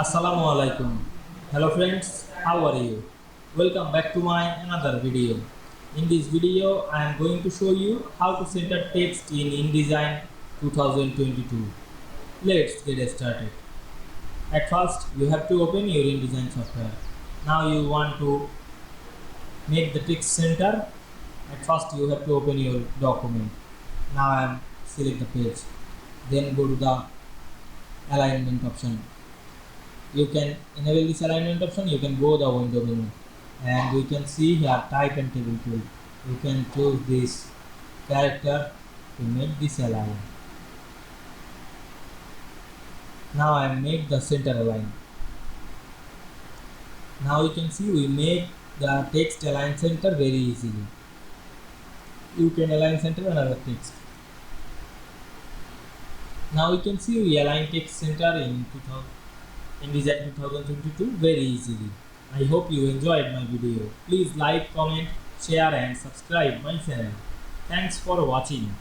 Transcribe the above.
Assalamu Walaikum. Hello friends, how are you? Welcome back to my another video. In this video, I am going to show you how to center text in InDesign 2022. Let's get started. At first, you have to open your InDesign software. Now you want to make the text center. At first, you have to open your document. Now I am select the page. Then go to the alignment option. You can enable this alignment option. You can go the window menu, and we can see here type and table tool. You can choose this character to make this align. Now I make the center align. Now you can see we make the text align center very easily. You can align center another text. Now you can see we align text center in InDesign 2022 very easily. I hope you enjoyed my video. Please like, comment, share and subscribe my channel. Thanks for watching.